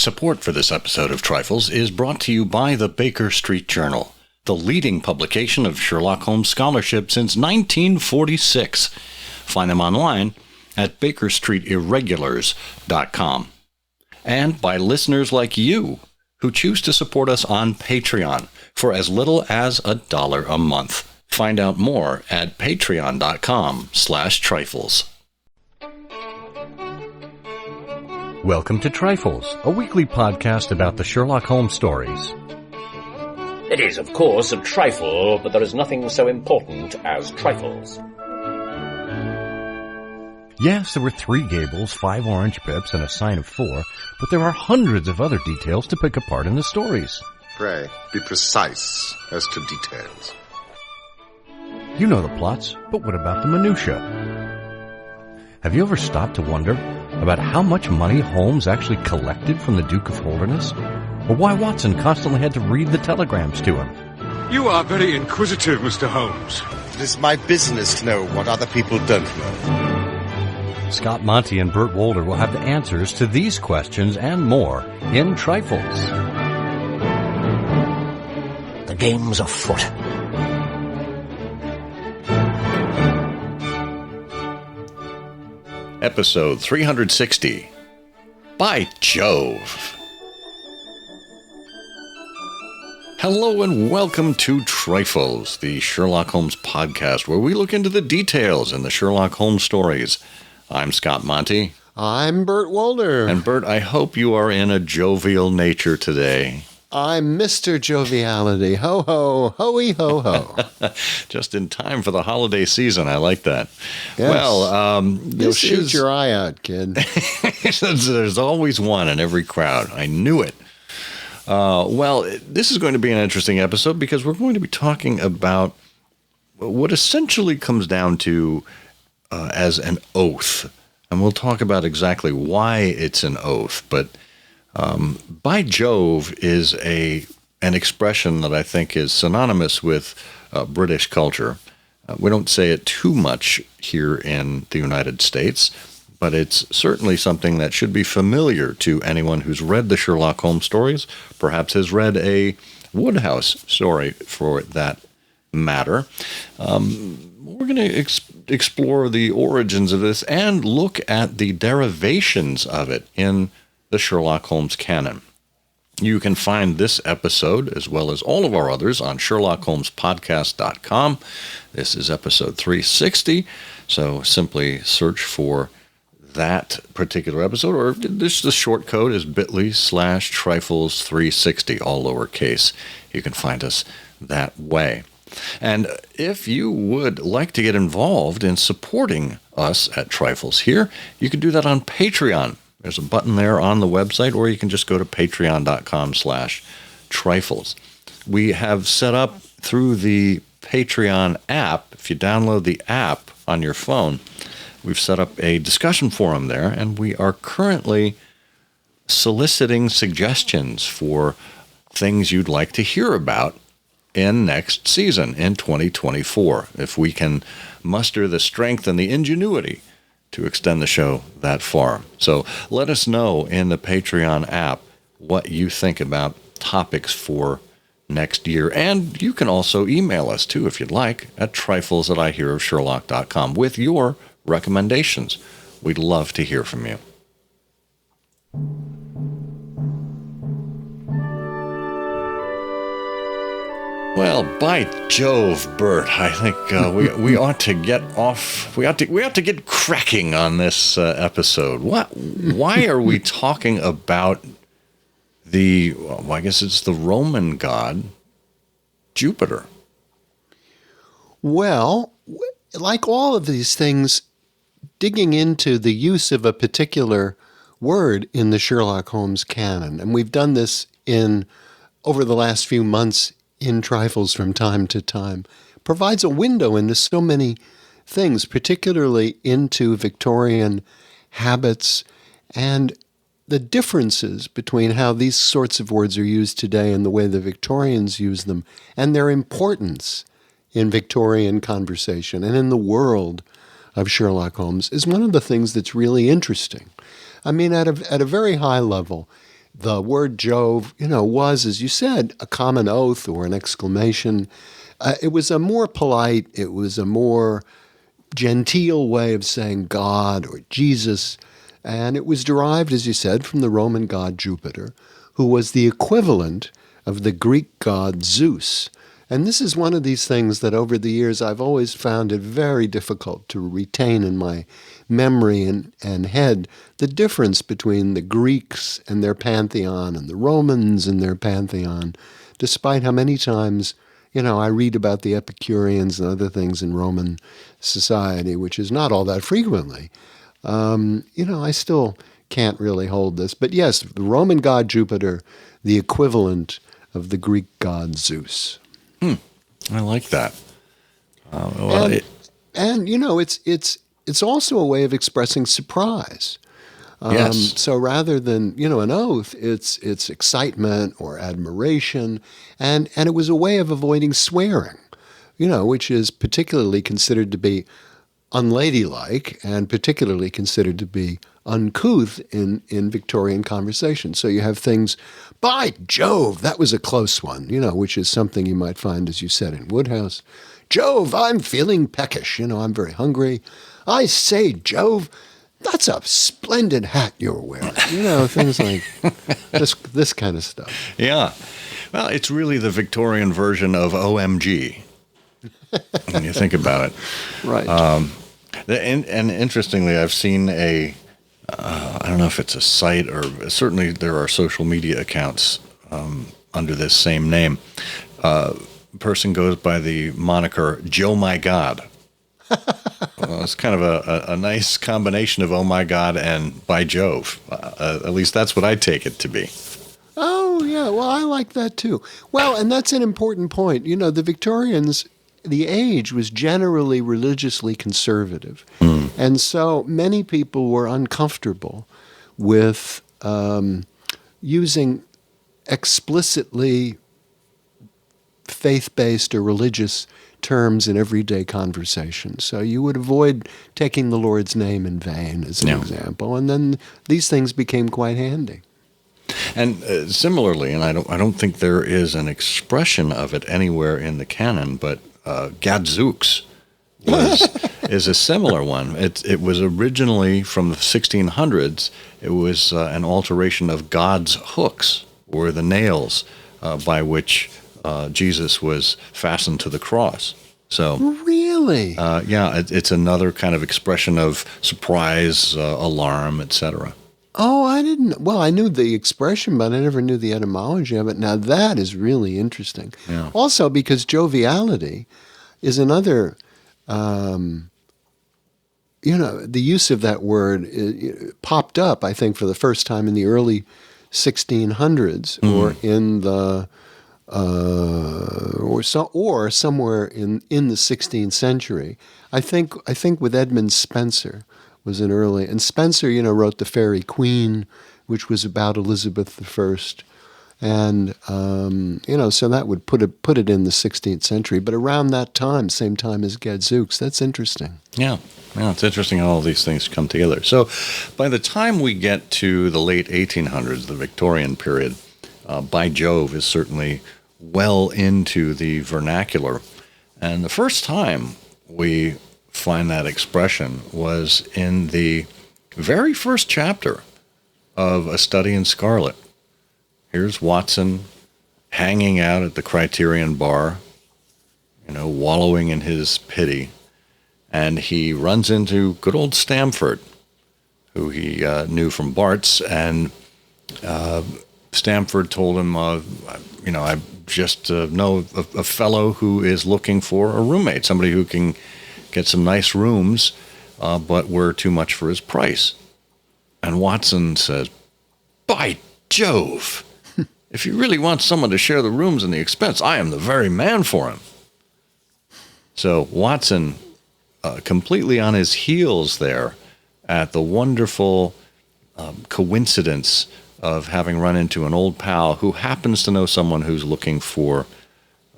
Support for this episode of Trifles is brought to you by the Baker Street Journal, the leading publication of Sherlock Holmes scholarship since 1946. Find them online at bakerstreetirregulars.com. And by listeners like you who choose to support us on Patreon for as little as $1 a month. Find out more at patreon.com/trifles. Welcome to Trifles, a weekly podcast about the Sherlock Holmes stories. It is, of course, a trifle, but there is nothing so important as trifles. Yes, there were 3 gables, 5 orange pips, and a sign of 4, but there are hundreds of other details to pick apart in the stories. Pray, be precise as to details. You know the plots, but what about the minutiae? Have you ever stopped to wonder about how much money Holmes actually collected from the Duke of Holderness? Or why Watson constantly had to read the telegrams to him? You are very inquisitive, Mr. Holmes. It is my business to know what other people don't know. Scott Monty and Burt Wolder will have the answers to these questions and more in Trifles. The game's afoot. Episode 360. By Jove. Hello and welcome to Trifles, the Sherlock Holmes podcast, where we look into the details in the Sherlock Holmes stories. I'm Scott Monty. I'm Burt Wolder. And Burt, I hope you are in a jovial nature today. I'm Mr. Joviality. Ho, ho, hoey, ho, ho. Just in time for the holiday season. I like that. Yes. Well, shoot your eye out, kid. There's always one in every crowd. I knew it. Well, this is going to be an interesting episode because we're going to be talking about what essentially comes down to as an oath. And we'll talk about exactly why it's an oath. But by Jove is an expression that I think is synonymous with British culture. We don't say it too much here in the United States, but it's certainly something that should be familiar to anyone who's read the Sherlock Holmes stories, perhaps has read a Woodhouse story for that matter. We're going to explore the origins of this and look at the derivations of it in the Sherlock Holmes canon. You can find this episode, as well as all of our others, on SherlockHolmesPodcast.com. This is episode 360, so simply search for that particular episode, or the short code is bit.ly/Trifles360, all lowercase. You can find us that way. And if you would like to get involved in supporting us at Trifles here, you can do that on Patreon. There's a button there on the website, or you can just go to patreon.com/trifles. We have set up through the Patreon app, if you download the app on your phone, we've set up a discussion forum there, and we are currently soliciting suggestions for things you'd like to hear about in next season, in 2024, if we can muster the strength and the ingenuity to extend the show that far. So let us know in the Patreon app what you think about topics for next year. And you can also email us, too, if you'd like, at trifles@ihearofsherlock.com with your recommendations. We'd love to hear from you. Well, by Jove, Bert, I think we ought to get off. We ought to get cracking on this episode. Why are we talking about I guess it's the Roman god Jupiter? Well, like all of these things, digging into the use of a particular word in the Sherlock Holmes canon, and we've done this over the last few months in Trifles from time to time, provides a window into so many things, particularly into Victorian habits and the differences between how these sorts of words are used today and the way the Victorians use them, and their importance in Victorian conversation and in the world of Sherlock Holmes is one of the things that's really interesting. I mean, at a very high level, the word Jove, was, as you said, a common oath or an exclamation. It was a more polite, it was a more genteel way of saying God or Jesus. And it was derived, as you said, from the Roman god Jupiter, who was the equivalent of the Greek god Zeus. And this is one of these things that over the years I've always found it very difficult to retain in my memory and head, the difference between the Greeks and their pantheon and the Romans and their pantheon, despite how many times, I read about the Epicureans and other things in Roman society, which is not all that frequently. I still can't really hold this. But yes, the Roman god Jupiter, the equivalent of the Greek god Zeus. I like that. It's also a way of expressing surprise. Yes. So rather than an oath, it's excitement or admiration, and it was a way of avoiding swearing, which is particularly considered to be unladylike and particularly considered to be uncouth in Victorian conversation. So you have things, by Jove, that was a close one, which is something you might find, as you said, in Woodhouse. Jove, I'm feeling peckish, I'm very hungry. I say, Jove, that's a splendid hat you're wearing. Things like this kind of stuff. Yeah. Well, it's really the Victorian version of OMG when you think about it. Right. And interestingly, I've seen I don't know if it's a site or certainly there are social media accounts under this same name. A person goes by the moniker Joe My God. Well, it's kind of a nice combination of oh my God and by Jove. At least that's what I take it to be. Oh, yeah. Well, I like that too. Well, and that's an important point. The Victorians, the age was generally religiously conservative. And so many people were uncomfortable with using explicitly faith-based or religious terms in everyday conversation. So you would avoid taking the Lord's name in vain, as an example. And then these things became quite handy. And similarly, and I don't think there is an expression of it anywhere in the canon, but Gadzooks is a similar one. It was originally from the 1600s. It was an alteration of God's hooks, or the nails by which Jesus was fastened to the cross. So really, it's another kind of expression of surprise, alarm, etc. Oh, I didn't. Well, I knew the expression, but I never knew the etymology of it. Now that is really interesting. Yeah. Also, because joviality is another. The use of that word popped up, I think, for the first time in the early 1600s, or in the or somewhere in the 16th century. I think with Edmund Spenser was an early, and Spenser, wrote The Faerie Queen, which was about Elizabeth I, and so that would put it in the 16th century. But around that time, same time as Gadzooks, that's interesting. Yeah, it's interesting how all these things come together. So, by the time we get to the late 1800s, the Victorian period, by Jove is certainly well into the vernacular, and the first time we find that expression was in the very first chapter of A Study in Scarlet. Here's Watson hanging out at the Criterion bar, wallowing in his pity, and he runs into good old Stamford, who he knew from Bart's, and Stamford told him, I just know a fellow who is looking for a roommate, somebody who can get some nice rooms, but we're too much for his price. And Watson says, by Jove, if you really want someone to share the rooms and the expense, I am the very man for him. So Watson, completely on his heels there at the wonderful coincidence of having run into an old pal who happens to know someone who's looking for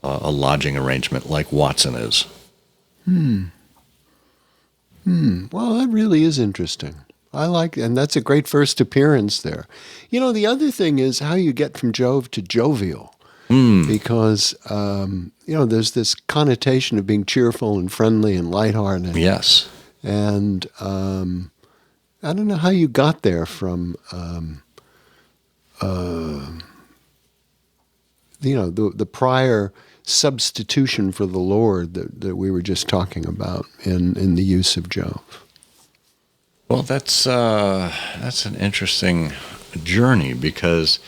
a lodging arrangement like Watson is. Well, that really is interesting. I like, and that's a great first appearance there. You know, the other thing is how you get from Jove to jovial, because there's this connotation of being cheerful and friendly and lighthearted. Yes. And I don't know how you got there from the prior substitution for the Lord that we were just talking about in the use of Jove. Well, that's an interesting journey because,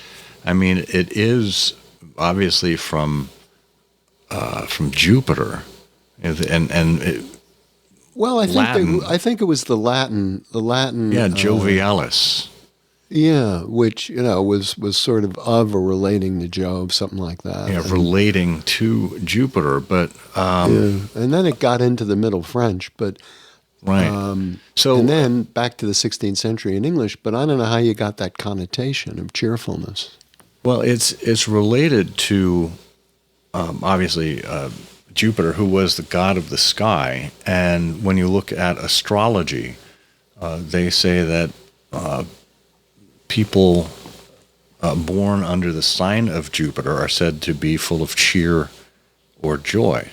I mean, it is obviously from Jupiter, and well, I think it was the Latin. Yeah, jovialis. Which was sort of or relating to Jove, something like that. Yeah, relating to Jupiter, but and then it got into the Middle French, but. Right. And then back to the 16th century in English, but I don't know how you got that connotation of cheerfulness. Well, it's related to obviously Jupiter, who was the god of the sky, and when you look at astrology, they say that people born under the sign of Jupiter are said to be full of cheer or joy.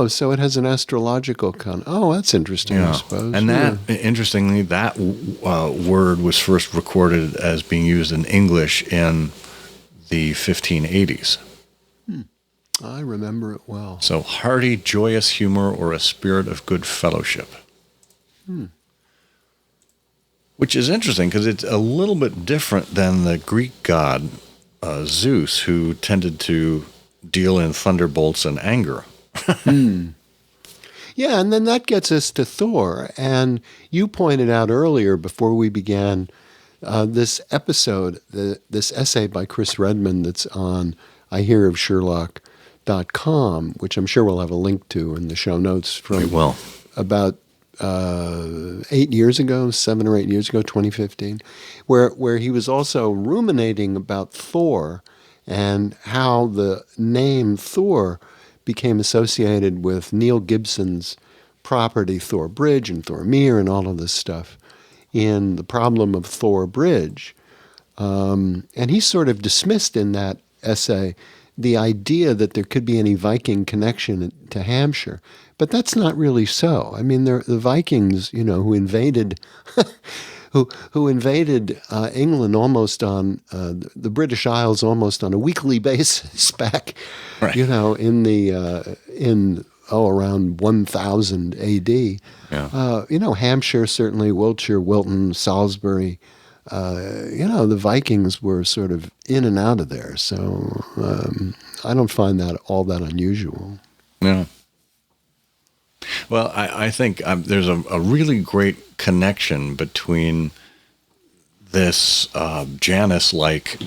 So it has an astrological that's interesting, I suppose. And interestingly, that word was first recorded as being used in English in the 1580s. I remember it well. So hearty, joyous humor or a spirit of good fellowship. Which is interesting because it's a little bit different than the Greek god Zeus, who tended to deal in thunderbolts and anger. Yeah, and then that gets us to Thor. And you pointed out earlier, before we began this episode, this essay by Chris Redmond that's on IHearOfSherlock.com, which I'm sure we'll have a link to in the show notes, from about 7 or 8 years ago, 2015, where he was also ruminating about Thor and how the name Thor became associated with Neil Gibson's property, Thor Bridge and Thor Mere and all of this stuff, in The Problem of Thor Bridge. And he sort of dismissed in that essay the idea that there could be any Viking connection to Hampshire. But that's not really so. I mean, the Vikings, who invaded... who invaded England almost on the British Isles almost on a weekly basis back, in around 1000 A.D. Yeah. Hampshire, certainly Wiltshire, Wilton, Salisbury. The Vikings were sort of in and out of there. So I don't find that all that unusual. Yeah. Well, I think there's a really great connection between this Janus-like,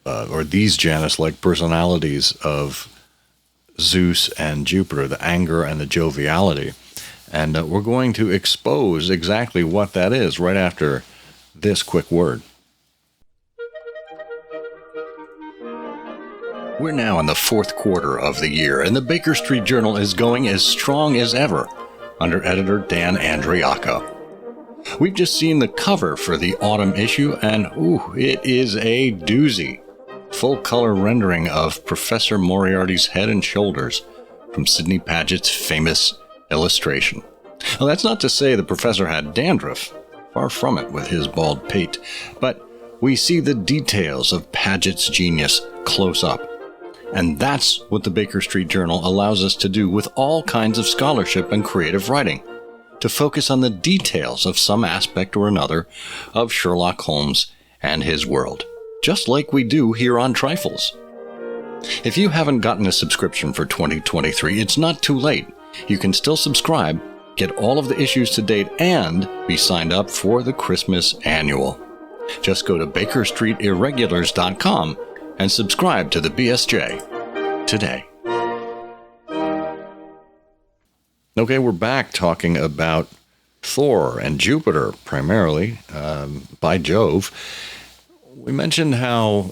or these Janus-like personalities of Zeus and Jupiter, the anger and the joviality. And we're going to expose exactly what that is right after this quick word. We're now in the fourth quarter of the year, and the Baker Street Journal is going as strong as ever under editor Dan Andriacco. We've just seen the cover for the autumn issue, and it is a doozy. Full-color rendering of Professor Moriarty's head and shoulders from Sidney Paget's famous illustration. Well, that's not to say the professor had dandruff. Far from it with his bald pate. But we see the details of Paget's genius close up. And that's what the Baker Street Journal allows us to do with all kinds of scholarship and creative writing, to focus on the details of some aspect or another of Sherlock Holmes and his world, just like we do here on Trifles. If you haven't gotten a subscription for 2023, it's not too late. You can still subscribe, get all of the issues to date, and be signed up for the Christmas annual. Just go to BakerStreetIrregulars.com and subscribe to the BSJ today. Okay, we're back talking about Thor and Jupiter, primarily, by Jove. We mentioned how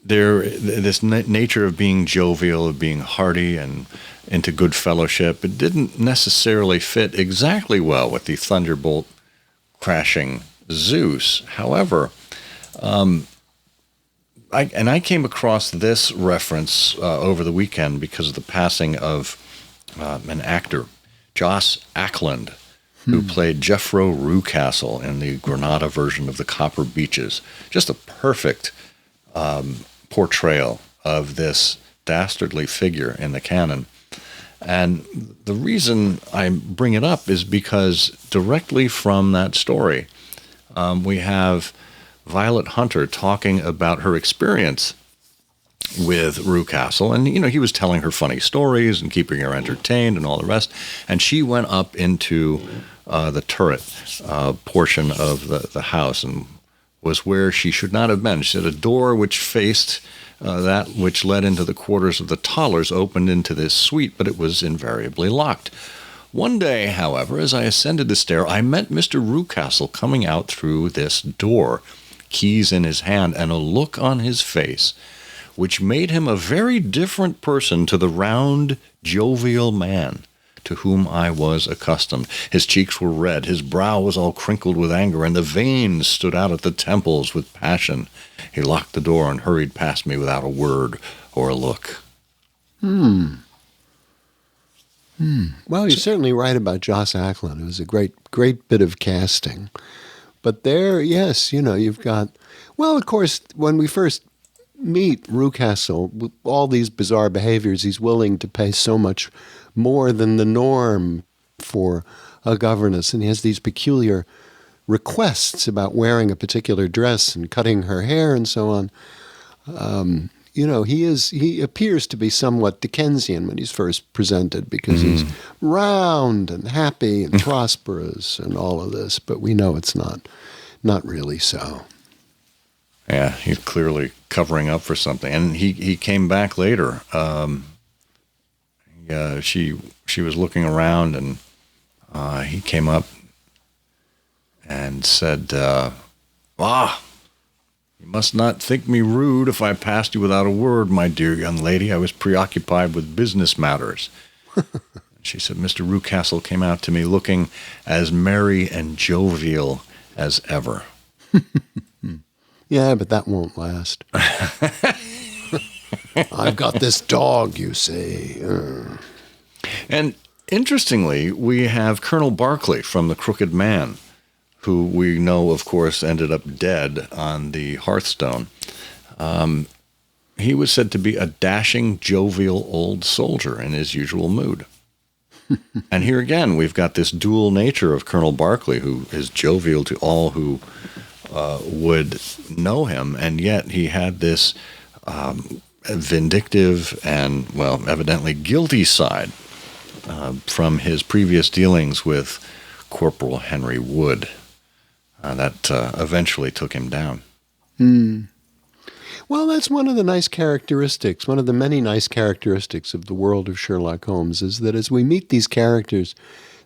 nature of being jovial, of being hearty and into good fellowship, it didn't necessarily fit exactly well with the thunderbolt crashing Zeus. However, I came across this reference over the weekend because of the passing of an actor, Joss Ackland, who played Jeffro Rucastle in the Granada version of The Copper Beeches. Just a perfect portrayal of this dastardly figure in the canon. And the reason I bring it up is because directly from that story, we have Violet Hunter talking about her experience with Rucastle. And, he was telling her funny stories and keeping her entertained and all the rest. And she went up into the turret portion of the house and was where she should not have been. She said a door which faced that which led into the quarters of the Tollers opened into this suite, but it was invariably locked. One day, however, as I ascended the stair, I met Mr. Rucastle coming out through this door, keys in his hand and a look on his face, which made him a very different person to the round, jovial man to whom I was accustomed. His cheeks were red, his brow was all crinkled with anger, and the veins stood out at the temples with passion. He locked the door and hurried past me without a word or a look. Well, you're certainly right about Joss Ackland. It was a great bit of casting. But there, yes, you've got... Well, of course, when we first meet Rucastle, with all these bizarre behaviors, he's willing to pay so much more than the norm for a governess. And he has these peculiar requests about wearing a particular dress and cutting her hair and so on. He appears to be somewhat Dickensian when he's first presented because he's round and happy and prosperous and all of this, but we know it's not really so. Yeah, he's clearly covering up for something. And he came back later. She was looking around, and he came up and said, "You must not think me rude if I passed you without a word, my dear young lady. I was preoccupied with business matters." She said, "Mr. Rucastle came out to me looking as merry and jovial as ever." Yeah, but that won't last. I've got this dog, you see. And interestingly, we have Colonel Barclay from The Crooked Man, who we know, of course, ended up dead on the hearthstone. He was said to be a dashing, jovial old soldier in his usual mood. And here again, we've got this dual nature of Colonel Barclay, who is jovial to all who would know him, and yet he had this vindictive and, well, evidently guilty side from his previous dealings with Corporal Henry Wood that eventually took him down. Well, that's one of the nice characteristics, one of the many nice characteristics of the world of Sherlock Holmes, is that as we meet these characters,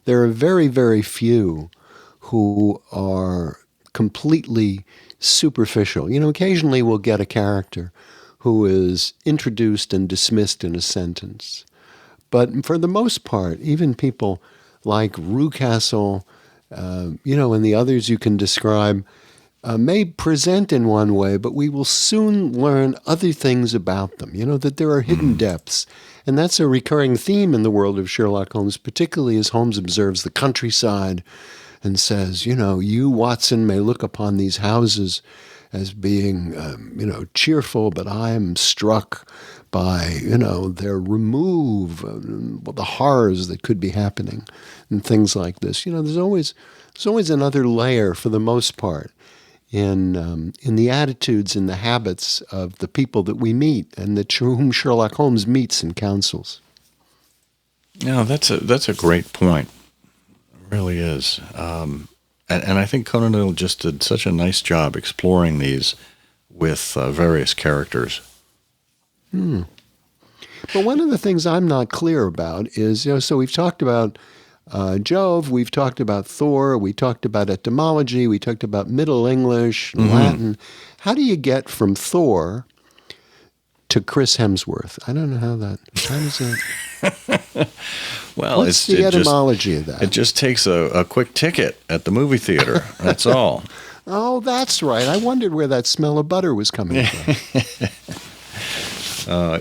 there are very, very few who are completely superficial. Occasionally we'll get a character who is introduced and dismissed in a sentence. But for the most part, even people like Rucastle, and the others you can describe, may present in one way, but we will soon learn other things about them, that there are hidden depths. And that's a recurring theme in the world of Sherlock Holmes, particularly as Holmes observes the countryside and says, you, Watson, may look upon these houses as being, cheerful, but I am struck by, their remove, the horrors that could be happening and things like this. There's always another layer, for the most part, in the attitudes and the habits of the people that we meet and whom Sherlock Holmes meets and counsels. Yeah, that's a great point. It really is. And I think Conan Doyle just did such a nice job exploring these with various characters. But one of the things I'm not clear about is, so we've talked about Jove, we've talked about Thor, we talked about etymology, we talked about Middle English, Latin. How do you get from Thor to Chris Hemsworth. I don't know how does that... Well, What's the etymology of that? It just takes a quick ticket at the movie theater. That's all. Oh, that's right. I wondered where that smell of butter was coming from.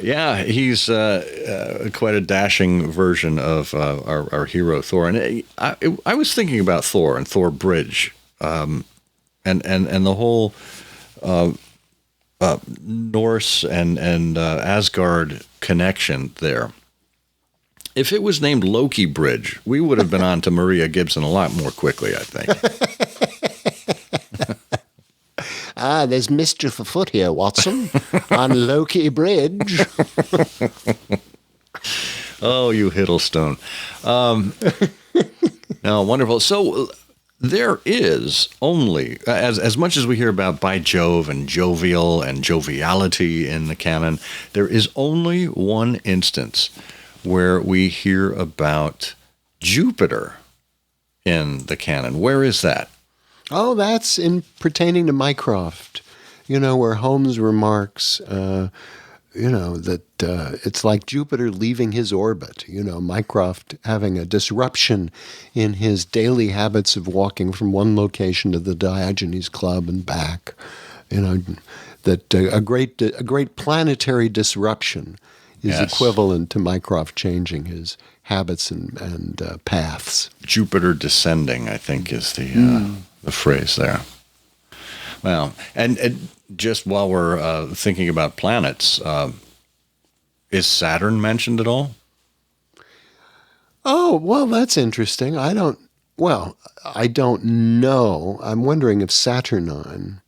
Yeah, he's quite a dashing version of our hero Thor. And I was thinking about Thor and Thor Bridge, and the whole Norse and Asgard connection there. If it was named Loki Bridge, we would have been on to Maria Gibson a lot more quickly, I think. There's mischief afoot here, Watson, on Loki Bridge. Oh, you Hiddlestone. No, wonderful. So there is only, as much as we hear about by Jove and jovial and joviality in the canon, there is only one instance where we hear about Jupiter in the canon. Where is that? Oh, that's in pertaining to Mycroft, where Holmes remarks, that it's like Jupiter leaving his orbit, Mycroft having a disruption in his daily habits of walking from one location to the Diogenes Club and back, that a great planetary disruption is equivalent to Mycroft changing his habits and paths. Jupiter descending, I think, is the phrase there. Well, and just while we're thinking about planets, is Saturn mentioned at all? Oh, well, that's interesting. I don't know. I'm wondering if Saturnine.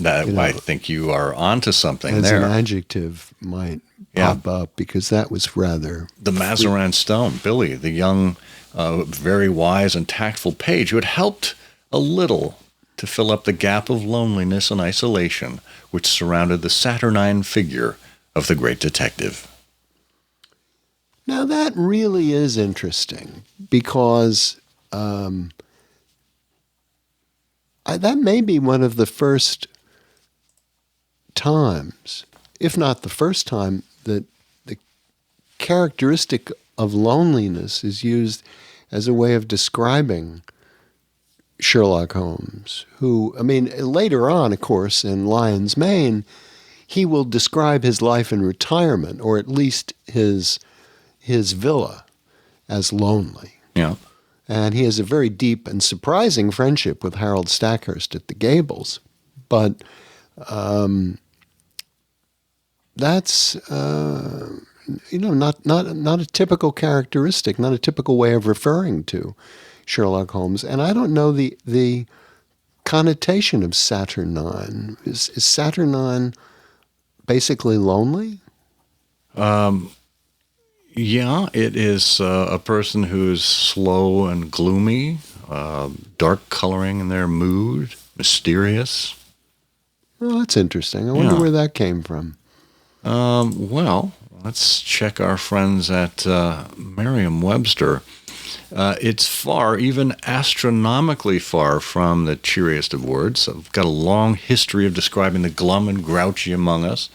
I think you are onto something as there. An adjective might pop up, because that was rather... The Mazarin Stone, Billy, the young, very wise and tactful page who had helped a little to fill up the gap of loneliness and isolation which surrounded the saturnine figure of the great detective. Now that really is interesting, because that may be one of the first times, if not the first time, that the characteristic of loneliness is used as a way of describing Sherlock Holmes, who, later on, of course, in Lion's Mane, he will describe his life in retirement, or at least his villa, as lonely. Yeah. And he has a very deep and surprising friendship with Harold Stackhurst at the Gables. But that's not a typical characteristic, not a typical way of referring to Sherlock Holmes. And I don't know the connotation of Saturnine. Is Saturnine basically lonely? Yeah, it is a person who's slow and gloomy, dark coloring in their mood, mysterious. Oh, that's interesting. I wonder where that came from. Well, let's check our friends at Merriam-Webster. It's far, even astronomically far, from the cheeriest of words. I've got a long history of describing the glum and grouchy among us,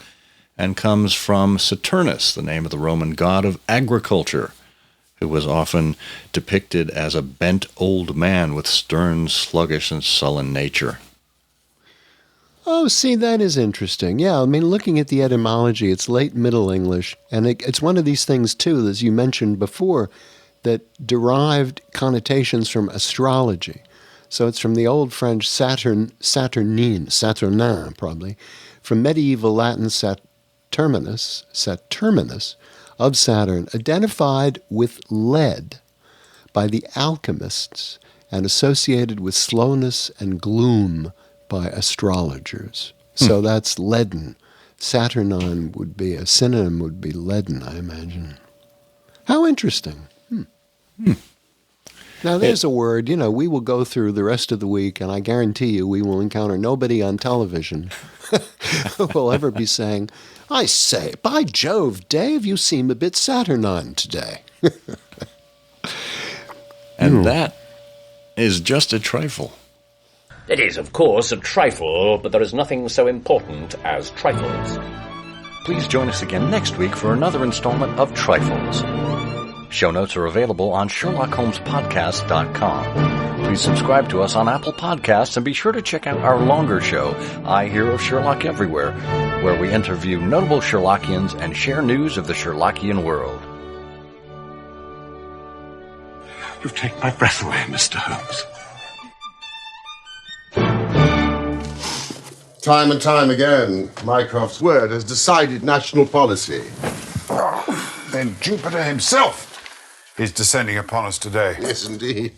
and comes from Saturnus, the name of the Roman god of agriculture, who was often depicted as a bent old man with stern, sluggish, and sullen nature. Oh, see, that is interesting. Yeah, looking at the etymology, it's late Middle English, and it's one of these things, too, as you mentioned before, that derived connotations from astrology. So it's from the Old French Saturnin probably, from medieval Latin Saturnus of Saturn, identified with lead by the alchemists and associated with slowness and gloom by astrologers. So that's leaden. Saturnine would be a synonym, would be leaden, I imagine. How interesting. Now, there's a word, we will go through the rest of the week, and I guarantee you we will encounter nobody on television who will ever be saying, I say, by Jove, Dave, you seem a bit Saturnine today. And that is just a trifle. It is, of course, a trifle, but there is nothing so important as trifles. please join us again next week for another installment of Trifles. Show notes are available on SherlockHolmesPodcast.com. Please subscribe to us on Apple Podcasts and be sure to check out our longer show, I Hear of Sherlock Everywhere, where we interview notable Sherlockians and share news of the Sherlockian world. You've taken my breath away, Mr. Holmes. Time and time again, Mycroft's word has decided national policy. Then Jupiter himself is descending upon us today. Yes, indeed.